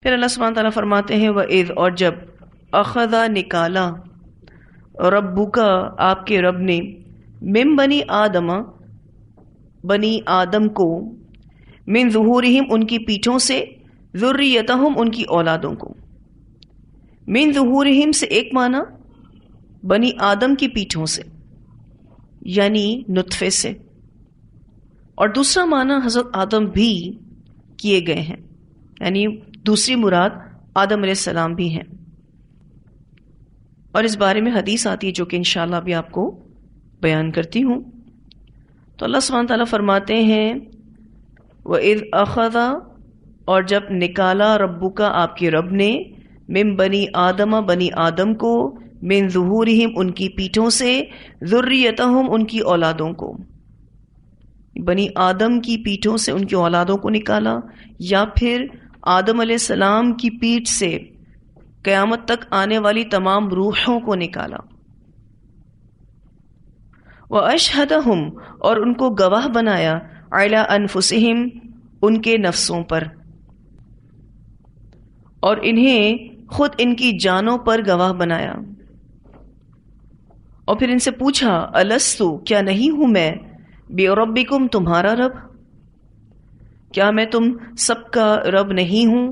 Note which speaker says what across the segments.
Speaker 1: پھر اللہ سبحانہ تعالیٰ فرماتے ہیں وَإِذْ، اور جب اخذا نکالا ربک آپ کے رب نے من بنی آدم بنی آدم کو من ظہورہم ان کی پیٹھوں سے ذریتہم ان کی اولادوں کو. من ظہورہم سے ایک معنی بنی آدم کی پیٹھوں سے یعنی نطفے سے، اور دوسرا معنی حضرت آدم بھی کیے گئے ہیں، یعنی دوسری مراد آدم علیہ السلام بھی ہیں. اور اس بارے میں حدیث آتی ہے جو کہ انشاءاللہ بھی آپ کو بیان کرتی ہوں. تو اللہ سبحانہ تعالیٰ فرماتے ہیں وَإِذْ أَخَذَ، اور جب نکالا ربک آپ کے رب نے من بنی آدم بنی آدم کو من ظہورہم ان کی پیٹھوں سے ذریتہم ان کی اولادوں کو. بنی آدم کی پیٹھوں سے ان کی اولادوں کو نکالا، یا پھر آدم علیہ السلام کی پیٹھ سے قیامت تک آنے والی تمام روحوں کو نکالا. وَأَشْهَدَهُمْ، اور ان کو گواہ بنایا عَلَىٰ أَنفُسِهِمْ ان کے نفسوں پر، اور انہیں خود ان کی جانوں پر گواہ بنایا. اور پھر ان سے پوچھا الستُ، کیا نہیں ہوں میں بِرَبِّكُمْ تمہارا رب، کیا میں تم سب کا رب نہیں ہوں؟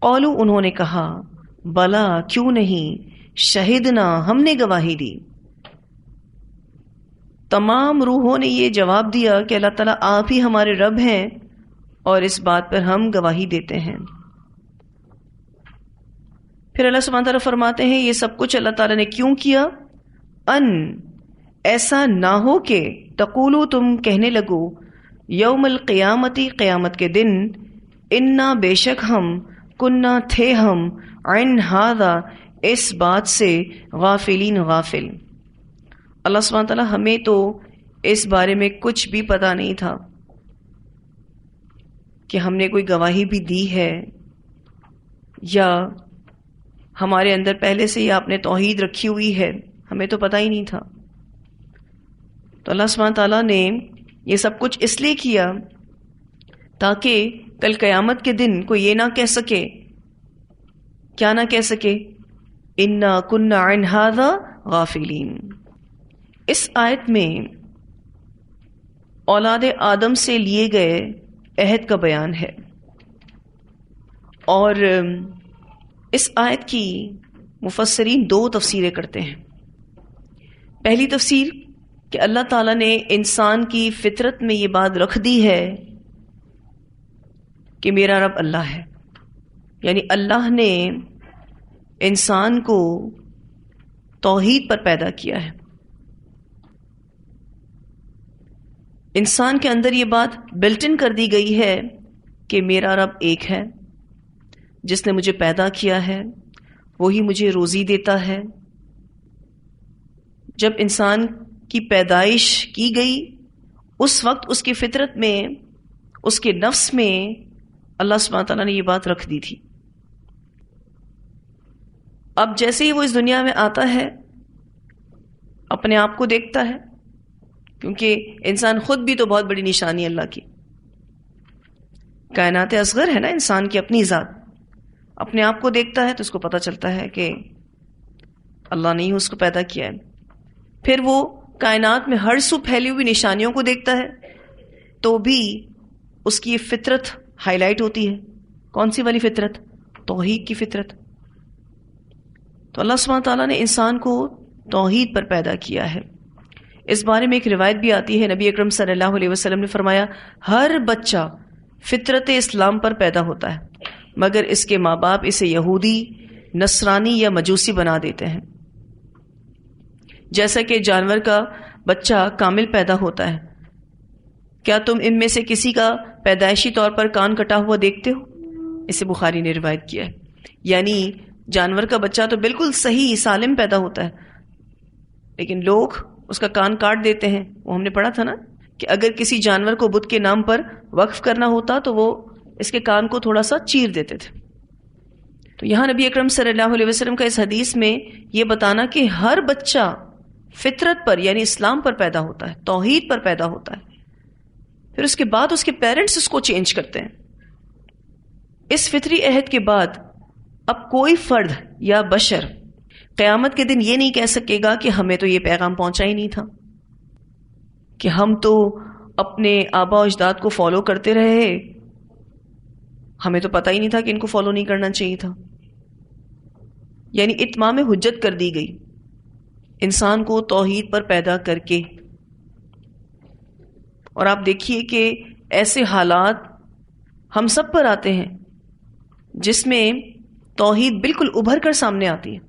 Speaker 1: قالوا، انہوں نے کہا بلا، کیوں نہیں، شہدنا، ہم نے گواہی دی. تمام روحوں نے یہ جواب دیا کہ اللہ تعالیٰ آپ ہی ہمارے رب ہیں اور اس بات پر ہم گواہی دیتے ہیں. پھر اللہ سبحانہ تعالیٰ فرماتے ہیں یہ سب کچھ اللہ تعالیٰ نے کیوں کیا؟ ان، ایسا نہ ہو کہ تقولو، تم کہنے لگو یوم القیامتی، قیامت کے دن انا، بے شک ہم، کننا، تھے ہم، عن ھذا، اس بات سے، غافلین، غافل. اللہ سبحانہ تعالیٰ ہمیں تو اس بارے میں کچھ بھی پتا نہیں تھا کہ ہم نے کوئی گواہی بھی دی ہے یا ہمارے اندر پہلے سے ہی آپ نے توحید رکھی ہوئی ہے، ہمیں تو پتہ ہی نہیں تھا. تو اللہ سبحانہ تعالیٰ نے یہ سب کچھ اس لیے کیا تاکہ کل قیامت کے دن کوئی یہ نہ کہہ سکے، کیا نہ کہہ سکے، انا کننا عن ھذا غافلین. اس آیت میں اولاد آدم سے لیے گئے عہد کا بیان ہے، اور اس آیت کی مفسرین دو تفسیریں کرتے ہیں. پہلی تفسیر کہ اللہ تعالیٰ نے انسان کی فطرت میں یہ بات رکھ دی ہے کہ میرا رب اللہ ہے، یعنی اللہ نے انسان کو توحید پر پیدا کیا ہے. انسان کے اندر یہ بات بلٹ ان کر دی گئی ہے کہ میرا رب ایک ہے، جس نے مجھے پیدا کیا ہے، وہی مجھے روزی دیتا ہے. جب انسان کی پیدائش کی گئی اس وقت اس کی فطرت میں، اس کے نفس میں اللہ سبحانہ تعالیٰ نے یہ بات رکھ دی تھی. اب جیسے ہی وہ اس دنیا میں آتا ہے اپنے آپ کو دیکھتا ہے، کیونکہ انسان خود بھی تو بہت بڑی نشانی اللہ کی، کائنات اصغر ہے نا انسان کی اپنی ذات. اپنے آپ کو دیکھتا ہے تو اس کو پتہ چلتا ہے کہ اللہ نے ہی اس کو پیدا کیا ہے. پھر وہ کائنات میں ہر سو پھیلی ہوئی نشانیوں کو دیکھتا ہے تو بھی اس کی یہ فطرت ہائی لائٹ ہوتی ہے. کون سی والی فطرت؟ توحید کی فطرت. تو اللہ سبحانہ تعالیٰ نے انسان کو توحید پر پیدا کیا ہے. اس بارے میں ایک روایت بھی آتی ہے، نبی اکرم صلی اللہ علیہ وسلم نے فرمایا ہر بچہ فطرت اسلام پر پیدا ہوتا ہے مگر اس کے ماں باپ اسے یہودی، نصرانی یا مجوسی بنا دیتے ہیں. جیسا کہ جانور کا بچہ کامل پیدا ہوتا ہے، کیا تم ان میں سے کسی کا پیدائشی طور پر کان کٹا ہوا دیکھتے ہو؟ اسے بخاری نے روایت کیا ہے. یعنی جانور کا بچہ تو بالکل صحیح سالم پیدا ہوتا ہے لیکن لوگ اس کا کان کاٹ دیتے ہیں. وہ ہم نے پڑھا تھا نا کہ اگر کسی جانور کو بت کے نام پر وقف کرنا ہوتا تو وہ اس کے کان کو تھوڑا سا چیر دیتے تھے. تو یہاں نبی اکرم صلی اللہ علیہ وسلم کا اس حدیث میں یہ بتانا کہ ہر بچہ فطرت پر یعنی اسلام پر پیدا ہوتا ہے، توحید پر پیدا ہوتا ہے. پھر اس کے بعد اس کے پیرنٹس اس کو چینج کرتے ہیں. اس فطری عہد کے بعد اب کوئی فرد یا بشر قیامت کے دن یہ نہیں کہہ سکے گا کہ ہمیں تو یہ پیغام پہنچا ہی نہیں تھا، کہ ہم تو اپنے آبا و اجداد کو فالو کرتے رہے، ہمیں تو پتہ ہی نہیں تھا کہ ان کو فالو نہیں کرنا چاہیے تھا. یعنی اتمام حجت کر دی گئی انسان کو توحید پر پیدا کر کے. اور آپ دیکھیے کہ ایسے حالات ہم سب پر آتے ہیں جس میں توحید بالکل ابھر کر سامنے آتی ہے.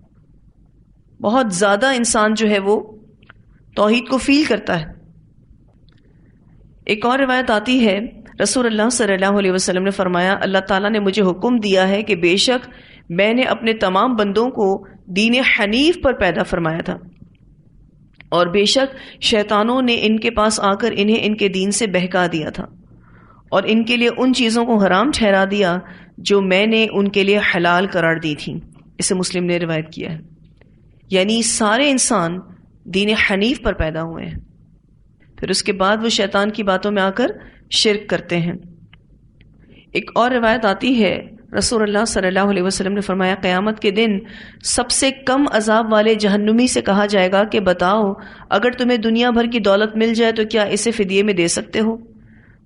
Speaker 1: بہت زیادہ انسان جو ہے وہ توحید کو فیل کرتا ہے. ایک اور روایت آتی ہے، رسول اللہ صلی اللہ علیہ وسلم نے فرمایا، اللہ تعالیٰ نے مجھے حکم دیا ہے کہ بے شک میں نے اپنے تمام بندوں کو دین حنیف پر پیدا فرمایا تھا، اور بے شک شیطانوں نے ان کے پاس آ کر انہیں ان کے دین سے بہکا دیا تھا، اور ان کے لیے ان چیزوں کو حرام ٹھہرا دیا جو میں نے ان کے لیے حلال قرار دی تھی. اسے مسلم نے روایت کیا ہے. یعنی سارے انسان دین حنیف پر پیدا ہوئے ہیں، پھر اس کے بعد وہ شیطان کی باتوں میں آ کر شرک کرتے ہیں. ایک اور روایت آتی ہے، رسول اللہ صلی اللہ علیہ وسلم نے فرمایا، قیامت کے دن سب سے کم عذاب والے جہنمی سے کہا جائے گا کہ بتاؤ اگر تمہیں دنیا بھر کی دولت مل جائے تو کیا اسے فدیے میں دے سکتے ہو؟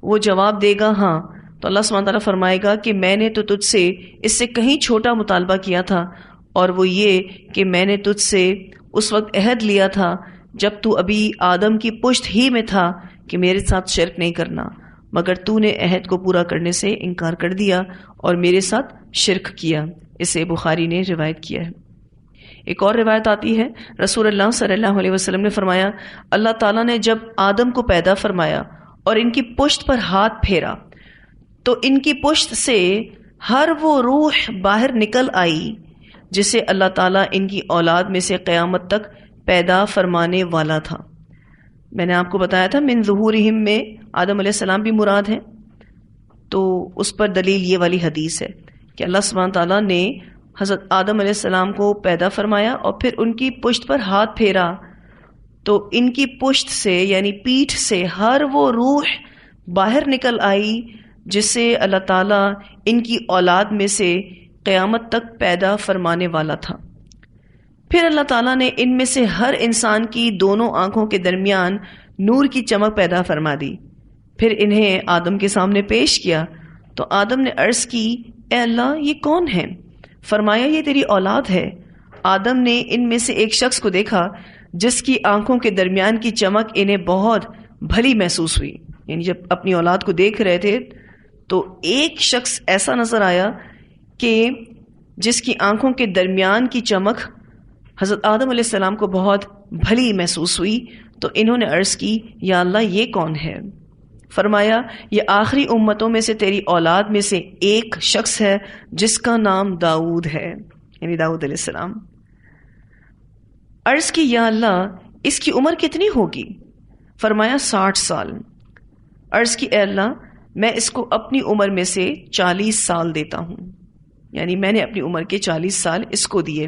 Speaker 1: وہ جواب دے گا ہاں. تو اللہ سبحانہ تعالیٰ فرمائے گا کہ میں نے تو تجھ سے اس سے کہیں چھوٹا مطالبہ کیا تھا، اور وہ یہ کہ میں نے تجھ سے اس وقت عہد لیا تھا جب تو ابھی آدم کی پشت ہی میں تھا کہ میرے ساتھ شرک نہیں کرنا، مگر تو نے عہد کو پورا کرنے سے انکار کر دیا اور میرے ساتھ شرک کیا. اسے بخاری نے روایت کیا ہے. ایک اور روایت آتی ہے، رسول اللہ صلی اللہ علیہ وسلم نے فرمایا، اللہ تعالیٰ نے جب آدم کو پیدا فرمایا اور ان کی پشت پر ہاتھ پھیرا تو ان کی پشت سے ہر وہ روح باہر نکل آئی جسے اللہ تعالیٰ ان کی اولاد میں سے قیامت تک پیدا فرمانے والا تھا. میں نے آپ کو بتایا تھا من ظہورہم میں آدم علیہ السلام بھی مراد ہے، تو اس پر دلیل یہ والی حدیث ہے کہ اللہ سبحانہ تعالیٰ نے حضرت آدم علیہ السلام کو پیدا فرمایا اور پھر ان کی پشت پر ہاتھ پھیرا تو ان کی پشت سے یعنی پیٹھ سے ہر وہ روح باہر نکل آئی جسے اللہ تعالیٰ ان کی اولاد میں سے قیامت تک پیدا فرمانے والا تھا. پھر اللہ تعالیٰ نے ان میں سے ہر انسان کی دونوں آنکھوں کے درمیان نور کی چمک پیدا فرما دی. پھر انہیں آدم کے سامنے پیش کیا تو آدم نے عرض کی، اے اللہ یہ کون ہے؟ فرمایا یہ تیری اولاد ہے. آدم نے ان میں سے ایک شخص کو دیکھا جس کی آنکھوں کے درمیان کی چمک انہیں بہت بھلی محسوس ہوئی. یعنی جب اپنی اولاد کو دیکھ رہے تھے تو ایک شخص ایسا نظر آیا کہ جس کی آنکھوں کے درمیان کی چمک حضرت آدم علیہ السلام کو بہت بھلی محسوس ہوئی. تو انہوں نے عرض کی، یا اللہ یہ کون ہے؟ فرمایا یہ آخری امتوں میں سے تیری اولاد میں سے ایک شخص ہے جس کا نام داؤد ہے، یعنی داؤد علیہ السلام. عرض کی، یا اللہ اس کی عمر کتنی ہوگی؟ فرمایا 60 سال. عرض کی، اے اللہ میں اس کو اپنی عمر میں سے 40 سال دیتا ہوں، یعنی میں نے اپنی عمر کے 40 سال اس کو دیے.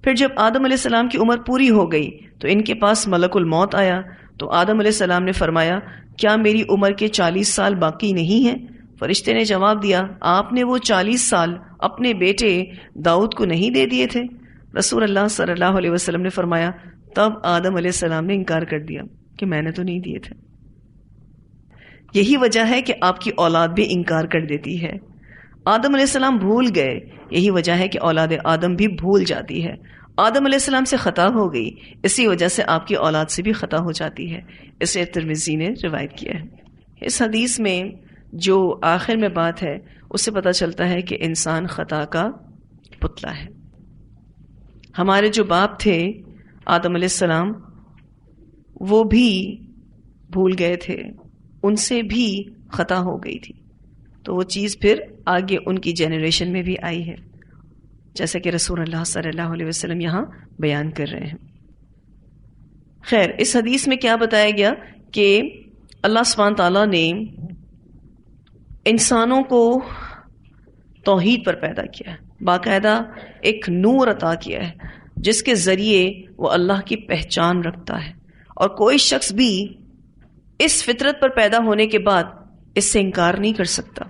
Speaker 1: پھر جب آدم علیہ السلام کی عمر پوری ہو گئی تو ان کے پاس ملک الموت آیا تو آدم علیہ السلام نے فرمایا، کیا میری عمر کے 40 سال باقی نہیں ہیں؟ فرشتے نے جواب دیا، آپ نے وہ 40 سال اپنے بیٹے داؤد کو نہیں دے دیے تھے؟ رسول اللہ صلی اللہ علیہ وسلم نے فرمایا، تب آدم علیہ السلام نے انکار کر دیا کہ میں نے تو نہیں دیے تھے. یہی وجہ ہے کہ آپ کی اولاد بھی انکار کر دیتی ہے. آدم علیہ السلام بھول گئے، یہی وجہ ہے کہ اولاد آدم بھی بھول جاتی ہے. آدم علیہ السلام سے خطا ہو گئی، اسی وجہ سے آپ کی اولاد سے بھی خطا ہو جاتی ہے. اسے ترمذی نے روایت کیا ہے. اس حدیث میں جو آخر میں بات ہے اس سے پتہ چلتا ہے کہ انسان خطا کا پتلا ہے. ہمارے جو باپ تھے آدم علیہ السلام وہ بھی بھول گئے تھے، ان سے بھی خطا ہو گئی تھی، تو وہ چیز پھر آگے ان کی جنریشن میں بھی آئی ہے، جیسا کہ رسول اللہ صلی اللہ علیہ وسلم یہاں بیان کر رہے ہیں. خیر، اس حدیث میں کیا بتایا گیا کہ اللہ سبحانہ تعالیٰ نے انسانوں کو توحید پر پیدا کیا ہے، باقاعدہ ایک نور عطا کیا ہے جس کے ذریعے وہ اللہ کی پہچان رکھتا ہے، اور کوئی شخص بھی اس فطرت پر پیدا ہونے کے بعد اس سے انکار نہیں کر سکتا.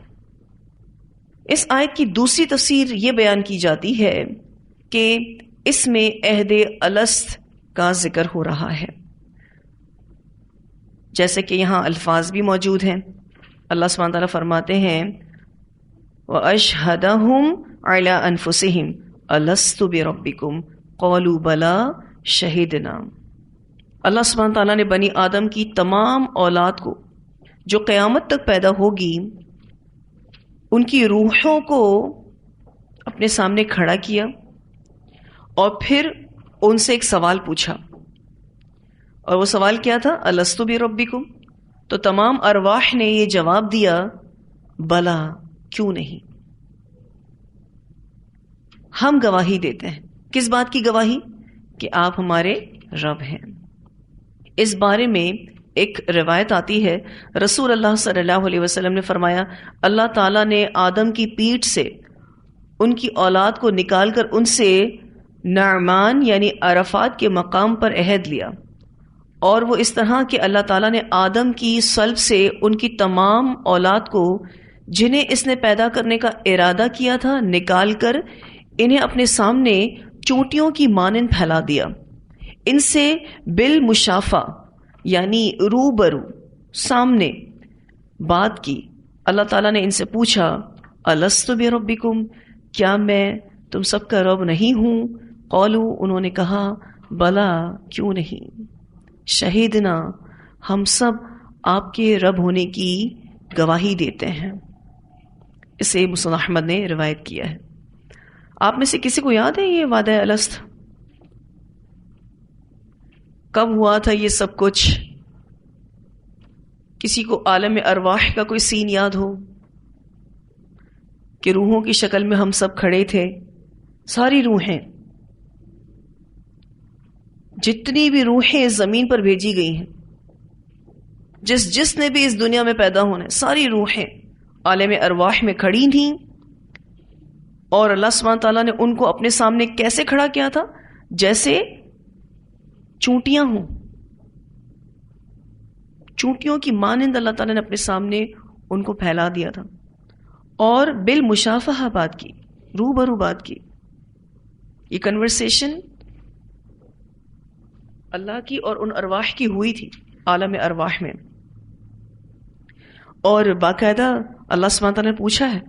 Speaker 1: اس آیت کی دوسری تفسیر یہ بیان کی جاتی ہے کہ اس میں عہد الست کا ذکر ہو رہا ہے، جیسے کہ یہاں الفاظ بھی موجود ہیں. اللہ سبحانہ تعالیٰ فرماتے ہیں وَأَشْهَدَهُمْ عَلَىٰ أَنفُسِهِمْ أَلَسْتُ بِرَبِّكُمْ قَالُوا بَلَىٰ شَهِدْنَا. اللہ سبحانہ تعالیٰ نے بنی آدم کی تمام اولاد کو جو قیامت تک پیدا ہوگی ان کی روحوں کو اپنے سامنے کھڑا کیا اور پھر ان سے ایک سوال پوچھا، اور وہ سوال کیا تھا؟ الستُ بربکم. تو تمام ارواح نے یہ جواب دیا بلا، کیوں نہیں، ہم گواہی دیتے ہیں. کس بات کی گواہی؟ کہ آپ ہمارے رب ہیں. اس بارے میں ایک روایت آتی ہے، رسول اللہ صلی اللہ علیہ وسلم نے فرمایا اللہ تعالیٰ نے آدم کی پیٹھ سے ان کی اولاد کو نکال کر ان سے نعمان یعنی عرفات کے مقام پر عہد لیا، اور وہ اس طرح کہ اللہ تعالیٰ نے آدم کی صلب سے ان کی تمام اولاد کو جنہیں اس نے پیدا کرنے کا ارادہ کیا تھا نکال کر انہیں اپنے سامنے چونٹیوں کی مانند پھیلا دیا. ان سے بالمشافہ یعنی روبرو سامنے بات کی. اللہ تعالیٰ نے ان سے پوچھا الستُ بربکم، کیا میں تم سب کا رب نہیں ہوں؟ قالوا، انہوں نے کہا بلا، کیوں نہیں، شہیدنا، ہم سب آپ کے رب ہونے کی گواہی دیتے ہیں. اسے مسند احمد نے روایت کیا ہے. آپ میں سے کسی کو یاد ہے یہ وعدہ الست کب ہوا تھا؟ یہ سب کچھ کسی کو عالم ارواح کا کوئی سین یاد ہو کہ روحوں کی شکل میں ہم سب کھڑے تھے، ساری روحیں، جتنی بھی روحیں زمین پر بھیجی گئی ہیں، جس نے بھی اس دنیا میں پیدا ہونا ہے، ساری روحیں عالم ارواح میں کھڑی تھیں. اور اللہ سبحانہ تعالیٰ نے ان کو اپنے سامنے کیسے کھڑا کیا تھا؟ جیسے چونٹیاں ہوں، چونٹیوں کی مانند اللہ تعالیٰ نے اپنے سامنے ان کو پھیلا دیا تھا، اور بالمشافہہ بات کی، روبرو بات کی. یہ کنورسیشن اللہ کی اور ان ارواح کی ہوئی تھی عالم ارواح میں. اور باقاعدہ اللہ سبحانہ تعالیٰ نے پوچھا ہے،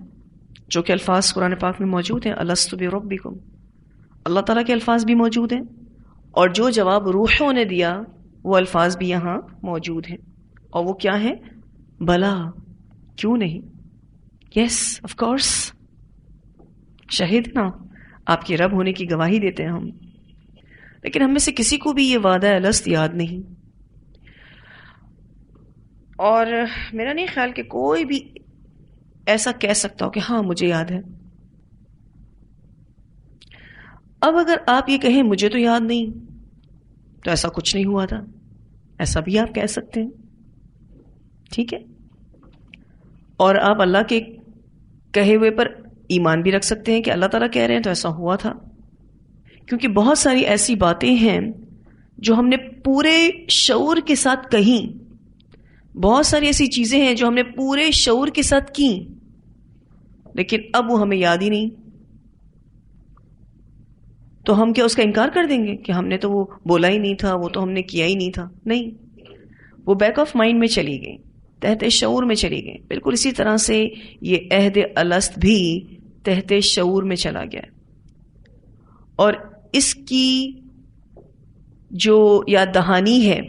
Speaker 1: جو کہ الفاظ قرآن پاک میں موجود ہیں، الستُ بربکم، اللہ تعالیٰ کے الفاظ بھی موجود ہیں، اور جو جواب روحوں نے دیا وہ الفاظ بھی یہاں موجود ہیں. اور وہ کیا ہیں؟ بلا، کیوں نہیں، یس آف کورس، شہیدنا، آپ کے رب ہونے کی گواہی دیتے ہیں ہم. لیکن ہم میں سے کسی کو بھی یہ وعدہ الست یاد نہیں، اور میرا نہیں خیال کہ کوئی بھی ایسا کہہ سکتا ہو کہ ہاں مجھے یاد ہے. اب اگر آپ یہ کہیں مجھے تو یاد نہیں، تو ایسا کچھ نہیں ہوا تھا، ایسا بھی آپ کہہ سکتے ہیں، ٹھیک ہے. اور آپ اللہ کے کہے ہوئے پر ایمان بھی رکھ سکتے ہیں کہ اللہ تعالیٰ کہہ رہے ہیں تو ایسا ہوا تھا. کیونکہ بہت ساری ایسی باتیں ہیں جو ہم نے پورے شعور کے ساتھ کہیں، بہت ساری ایسی چیزیں ہیں جو ہم نے پورے شعور کے ساتھ کی، لیکن اب وہ ہمیں یاد ہی نہیں. تو ہم کیا اس کا انکار کر دیں گے کہ ہم نے تو وہ بولا ہی نہیں تھا، وہ تو ہم نے کیا ہی نہیں تھا؟ نہیں، وہ بیک آف مائنڈ میں چلی گئی، تحت شعور میں چلی گئی. بالکل اسی طرح سے یہ عہد الست بھی تحت شعور میں چلا گیا. اور اس کی جو یاد دہانی ہے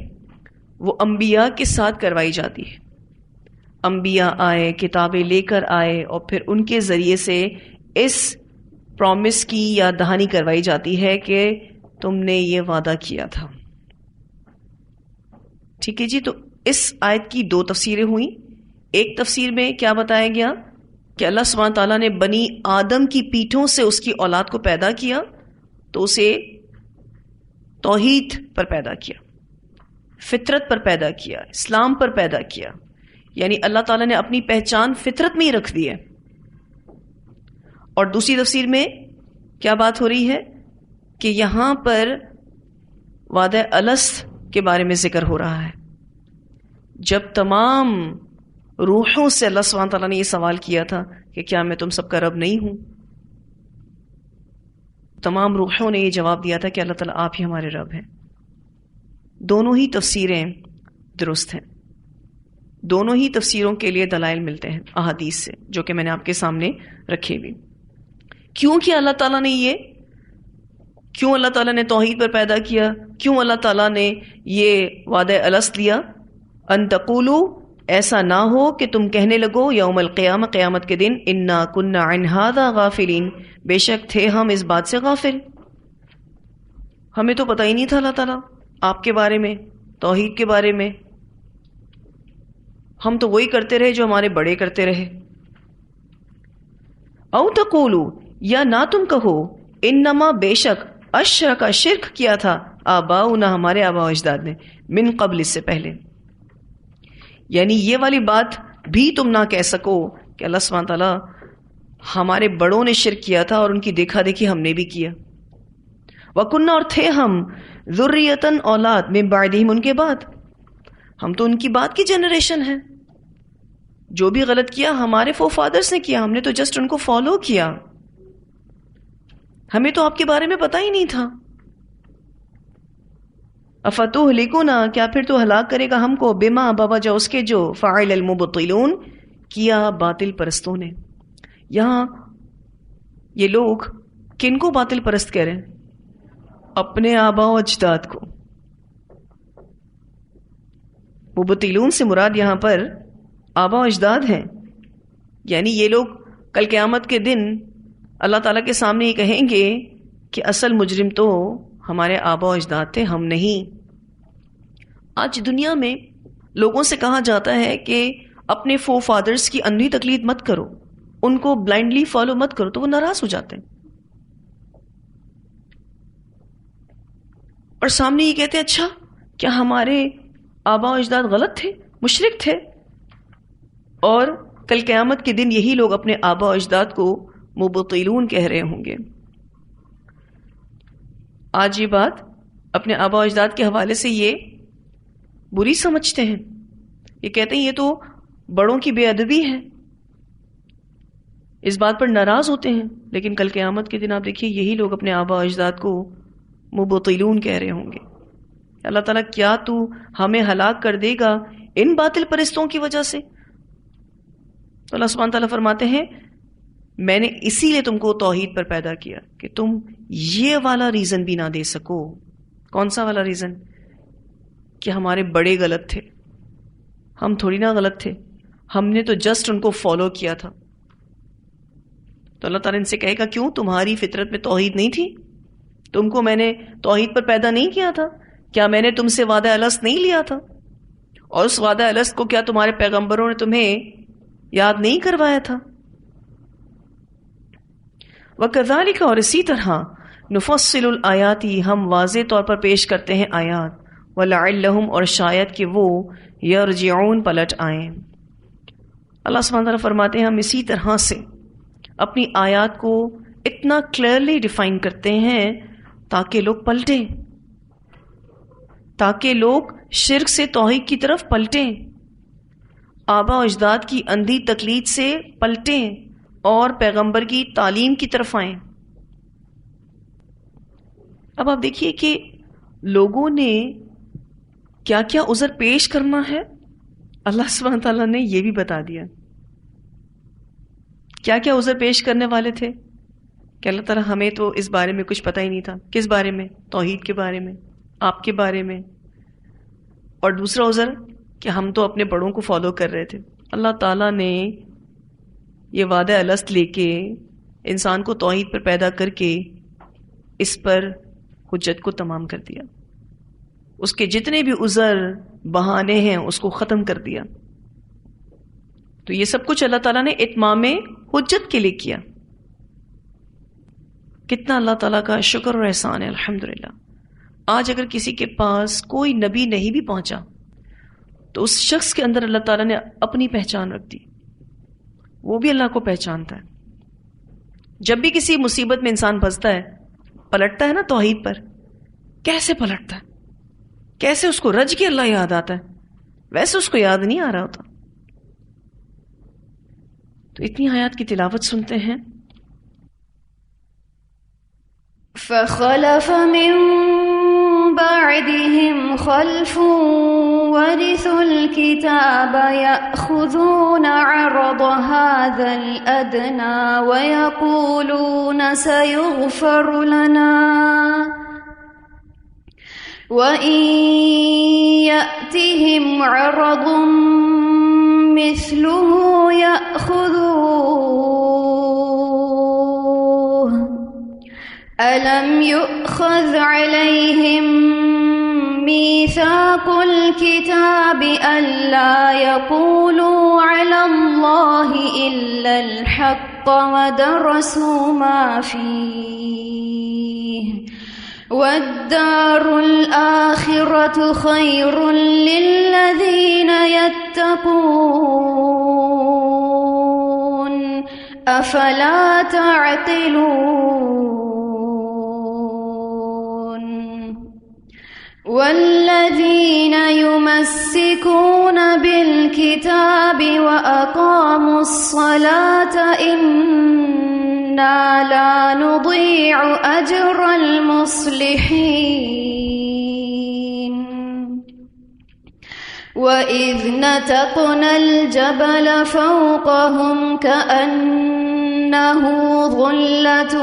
Speaker 1: وہ انبیاء کے ساتھ کروائی جاتی ہے. انبیاء آئے، کتابیں لے کر آئے، اور پھر ان کے ذریعے سے اس پرومس کی یاد دہانی کروائی جاتی ہے کہ تم نے یہ وعدہ کیا تھا. ٹھیک ہے جی. تو اس آیت کی دو تفسیریں ہوئیں. ایک تفسیر میں کیا بتایا گیا کہ اللہ سبحانہ تعالیٰ نے بنی آدم کی پیٹھوں سے اس کی اولاد کو پیدا کیا، تو اسے توحید پر پیدا کیا، فطرت پر پیدا کیا، اسلام پر پیدا کیا. یعنی اللہ تعالیٰ نے اپنی پہچان فطرت میں ہی رکھ دی ہے. اور دوسری تفسیر میں کیا بات ہو رہی ہے کہ یہاں پر وعدہ الست کے بارے میں ذکر ہو رہا ہے. جب تمام روحوں سے اللہ سبحانہ تعالیٰ نے یہ سوال کیا تھا کہ کیا میں تم سب کا رب نہیں ہوں؟ تمام روحوں نے یہ جواب دیا تھا کہ اللہ تعالیٰ آپ ہی ہمارے رب ہیں. دونوں ہی تفسیریں درست ہیں، دونوں ہی تفسیروں کے لیے دلائل ملتے ہیں احادیث سے، جو کہ میں نے آپ کے سامنے رکھے بھی. کیوں کیا اللہ تعالیٰ نے یہ؟ کیوں اللہ تعالیٰ نے توحید پر پیدا کیا؟ کیوں اللہ تعالیٰ نے یہ وعدہ الست لیا؟ ان تقولوا، ایسا نہ ہو کہ تم کہنے لگو یوم القیامہ، قیامت کے دن، انا کنا عن ھذا غافلین، بے شک تھے ہم اس بات سے غافل، ہمیں تو پتہ ہی نہیں تھا اللہ تعالیٰ آپ کے بارے میں، توحید کے بارے میں، ہم تو وہی کرتے رہے جو ہمارے بڑے کرتے رہے. او تقولوا، یا نہ تم کہو، انما بے شک، اشرک، شرک کیا تھا، آباؤنا، ہمارے آباء و اجداد نے، من قبل، اس سے پہلے. یعنی یہ والی بات بھی تم نہ کہہ سکو کہ اللہ سبحانہ تعالیٰ ہمارے بڑوں نے شرک کیا تھا اور ان کی دیکھا دیکھی ہم نے بھی کیا. وَكُنَّا، اور تھے ہم، ذُرِّيَّةً، اولاد، من بعدہم، ان کے بعد، ہم تو ان کی بعد کی جنریشن ہیں. جو بھی غلط کیا ہمارے فور فادرز نے کیا، ہم نے تو جسٹ ان کو فالو کیا، ہمیں تو آپ کے بارے میں پتہ ہی نہیں تھا. افتہلکنا، کیا پھر تو ہلاک کرے گا ہم کو، بما، بوجہ اس کے، جو فعل المبطلون، کیا باطل پرستوں نے. یہاں یہ لوگ کن کو باطل پرست کہہ رہے ہیں؟ اپنے آباء و اجداد کو. مبطلون سے مراد یہاں پر آباء و اجداد ہیں. یعنی یہ لوگ کل قیامت کے دن اللہ تعالیٰ کے سامنے یہ کہیں گے کہ اصل مجرم تو ہمارے آباء و اجداد تھے، ہم نہیں. آج دنیا میں لوگوں سے کہا جاتا ہے کہ اپنے فور فادرز کی اندھی تقلید مت کرو، ان کو بلائنڈلی فالو مت کرو، تو وہ ناراض ہو جاتے ہیں اور سامنے یہ کہتے ہیں اچھا کیا ہمارے آباء و اجداد غلط تھے، مشرک تھے؟ اور کل قیامت کے دن یہی لوگ اپنے آباء و اجداد کو مبطلون کہہ رہے ہوں گے. آج یہ بات اپنے آباء و اجداد کے حوالے سے یہ بری سمجھتے ہیں، یہ کہتے ہیں یہ تو بڑوں کی بے ادبی ہے، اس بات پر ناراض ہوتے ہیں. لیکن کل قیامت کے دن آپ دیکھیے یہی لوگ اپنے آباء و اجداد کو مبطلون کہہ رہے ہوں گے. اللہ تعالیٰ کیا تو ہمیں ہلاک کر دے گا ان باطل پرستوں کی وجہ سے؟ تو اللہ سبحانہ تعالیٰ فرماتے ہیں میں نے اسی لیے تم کو توحید پر پیدا کیا کہ تم یہ والا ریزن بھی نہ دے سکو. کون سا والا ریزن؟ کہ ہمارے بڑے غلط تھے. ہم تھوڑی نہ غلط تھے، ہم نے تو جسٹ ان کو فالو کیا تھا. تو اللہ تعالیٰ ان سے کہے گا کیوں؟ تمہاری فطرت میں توحید نہیں تھی؟ تم کو میں نے توحید پر پیدا نہیں کیا تھا؟ کیا میں نے تم سے وعدہ الست نہیں لیا تھا؟ اور اس وعدہ الست کو کیا تمہارے پیغمبروں نے تمہیں یاد نہیں کروایا تھا؟ وَكَذَلِكَ، اور اسی طرح، نُفَصِّلُ الْآيَاتِ، ہم واضح طور پر پیش کرتے ہیں آیات، وَلَعِلَّهُمْ، اور شاید کہ وہ، يَرْجِعُونَ، پلٹ آئیں. اللہ سبحانہ تعالیٰ فرماتے ہیں ہم اسی طرح سے اپنی آیات کو اتنا کلیئرلی ڈیفائن کرتے ہیں تاکہ لوگ پلٹیں، تاکہ لوگ شرک سے توحید کی طرف پلٹیں، آباء و اجداد کی اندھی تقلید سے پلٹیں اور پیغمبر کی تعلیم کی طرف آئیں. اب آپ دیکھیے کہ لوگوں نے کیا کیا عذر پیش کرنا ہے، اللہ سبحانہ تعالیٰ نے یہ بھی بتا دیا. کیا کیا عذر پیش کرنے والے تھے کہ اللہ تعالیٰ ہمیں تو اس بارے میں کچھ پتہ ہی نہیں تھا. کس بارے میں؟ توحید کے بارے میں، آپ کے بارے میں. اور دوسرا عذر کہ ہم تو اپنے بڑوں کو فالو کر رہے تھے. اللہ تعالیٰ نے یہ وعدہ الست لے کے انسان کو توحید پر پیدا کر کے اس پر حجت کو تمام کر دیا، اس کے جتنے بھی عذر بہانے ہیں اس کو ختم کر دیا. تو یہ سب کچھ اللہ تعالیٰ نے اتمام حجت کے لیے کیا. کتنا اللہ تعالیٰ کا شکر اور احسان ہے، الحمدللہ. آج اگر کسی کے پاس کوئی نبی نہیں بھی پہنچا تو اس شخص کے اندر اللہ تعالیٰ نے اپنی پہچان رکھ دی، وہ بھی اللہ کو پہچانتا ہے. جب بھی کسی مصیبت میں انسان پھنستا ہے، پلٹتا ہے نا توحید پر، کیسے پلٹتا ہے، کیسے اس کو رج کے اللہ یاد آتا ہے، ویسے اس کو یاد نہیں آ رہا ہوتا. تو اتنی آیات کی تلاوت سنتے ہیں.
Speaker 2: فخلف من بعدهم خلف ورثوا الكتاب يأخذون عرض هذا الأدنى ويقولون سيغفر لنا وإن يأتهم عرض مثله يأخذوه ألم يؤخذ عليهم ميثاق الكتاب ألا يقولوا على الله إلا الحق ودرسوا ما فيه والدار الآخرة خير للذين يتقون أفلا تعقلون والذين يمسكون بالكتاب وأقاموا الصلاة إنا لا نضيع أجر المصلحين وإذ نتقنا الجبل فوقهم كأنه ظلة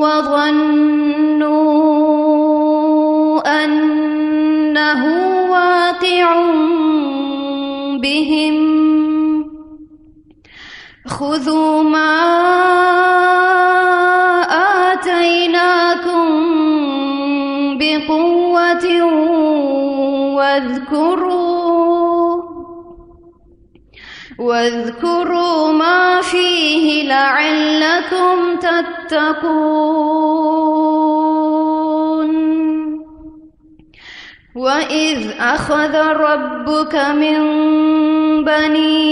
Speaker 2: وظنوا أنه واقع بهم خذوا ما آتيناكم بقوة واذكروا ما فيه لعلكم تتقون وإذ أخذ ربك من بني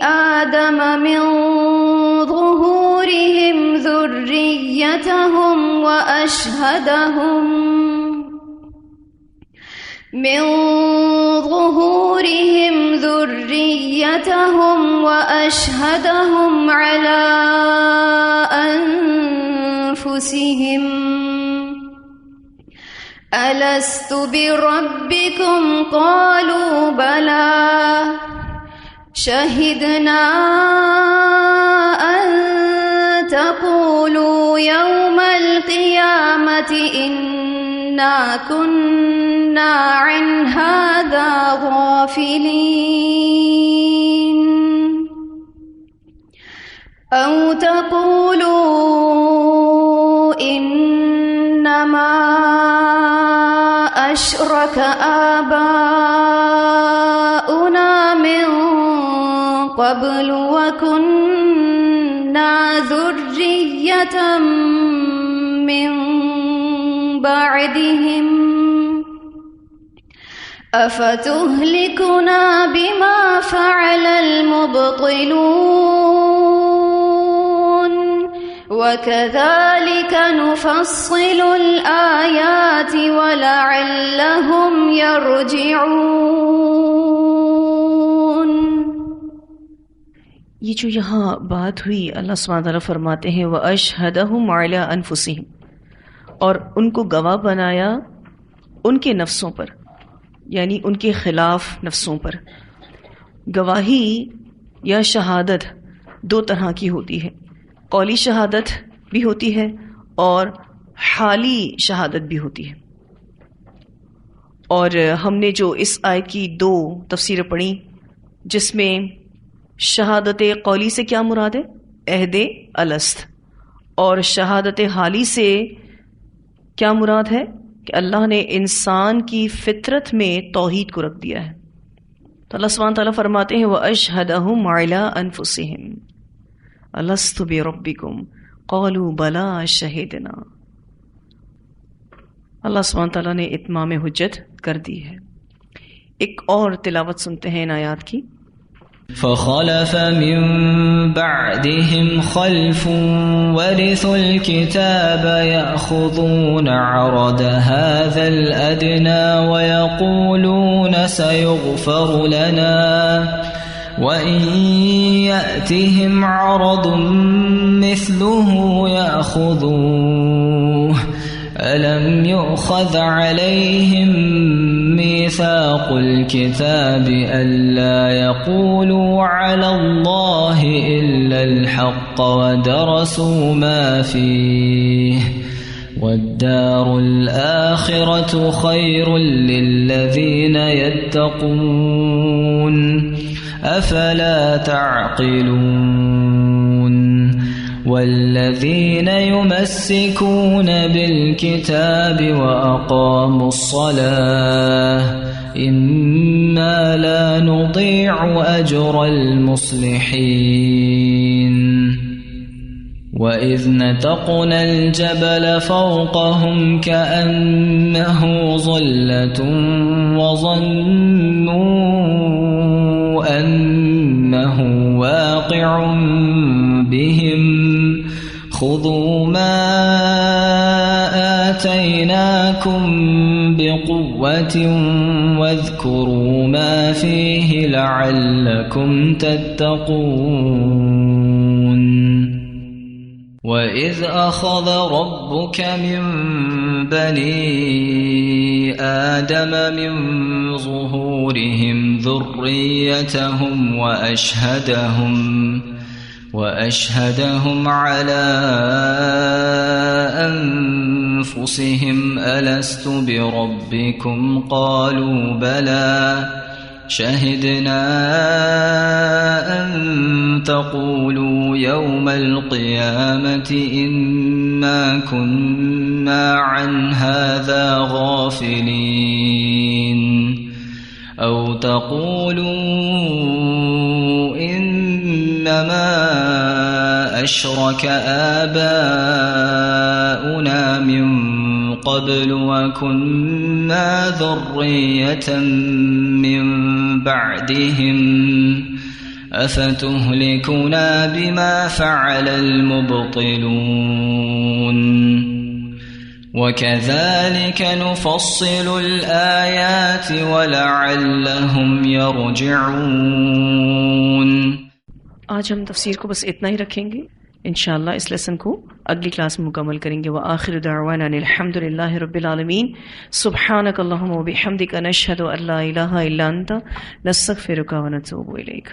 Speaker 2: آدم من ظهورهم ذريتهم وأشهدهم على أنفسهم ألست بربكم قالوا بلى شهدنا أن تقولوا يوم القيامة إنا كنا عن هذا غافلين أو تقولوا إنما أشرك آباؤنا من قبل وكنا ذرية من بعدهم أفتهلكنا بما فعل المبطلون وكذلك نفصل الآيات ولعلهم يرجعون.
Speaker 1: یہ جو یہاں بات ہوئی اللہ سبحانہ تعالیٰ فرماتے ہیں وَأَشْهَدَهُمْ عَلَىٰ أَنفُسِهِمْ، اور ان کو گواہ بنایا ان کے نفسوں پر، یعنی ان کے خلاف نفسوں پر. گواہی یا شہادت دو طرح کی ہوتی ہے، قولی شہادت بھی ہوتی ہے اور حالی شہادت بھی ہوتی ہے. اور ہم نے جو اس آیت کی دو تفسیریں پڑھی جس میں شہادت قولی سے کیا مراد ہے؟ عہد الست، اور شہادت حالی سے کیا مراد ہے کہ اللہ نے انسان کی فطرت میں توحید کو رکھ دیا ہے. تو اللہ سبحانہ تعالیٰ فرماتے ہیں وَأَشْهَدَهُمْ عَلَىٰ أَنفُسِهِمْ أَلَسْتُ بِرَبِّكُمْ قَالُوا بَلَىٰ شَهِدْنَا. اللہ سبحانہ تعالیٰ نے اتمام حجت کر دی ہے. ایک اور تلاوت سنتے ہیں ان آیات کی.
Speaker 3: فخلف من بعدهم خلف ورثوا الكتاب يأخذون عرض هذا الأدنى ويقولون وإن يأتهم عرض مثله يأخذوه ألم يؤخذ عليهم ميثاق الكتاب ألا يقولوا على الله إلا الحق ودرسوا ما فيه والدار الآخرة خير للذين يتقون أفلا تعقلون والذين يمسكون بالكتاب وأقاموا الصلاة إنا لا نضيع أجر المصلحين وإذ نتقنا الجبل فوقهم كأنه ظلة وظنوا أنه واقع بهم خذوا ما آتيناكم بقوة واذكروا ما فيه لعلكم تتقون وإذ أخذ ربك من بني آدم من ظهورهم ذريتهم وأشهدهم على أنفسهم ألست بربكم قالوا بلى شهدنا أن تقولوا يوم القيامة إنا كنا عن هذا غافلين أو تقولوا إنما أشرك آباؤنا من قبل وكنا ذرية من بعدهم أفتهلكنا بما فعل المبطلون وكذلك نفصل الآيات ولعلهم يرجعون.
Speaker 1: آج ہم تفسیر کو بس اتنا ہی رکھیں گے. انشاءاللہ اس لیسن کو اگلی کلاس میں مکمل کریں گے. وآخر دعوانا الحمدللہ رب العالمین. سبحانک اللہم وبحمدک نشہد ان لا الہ الا انت نستغفرک ونتوب الیک.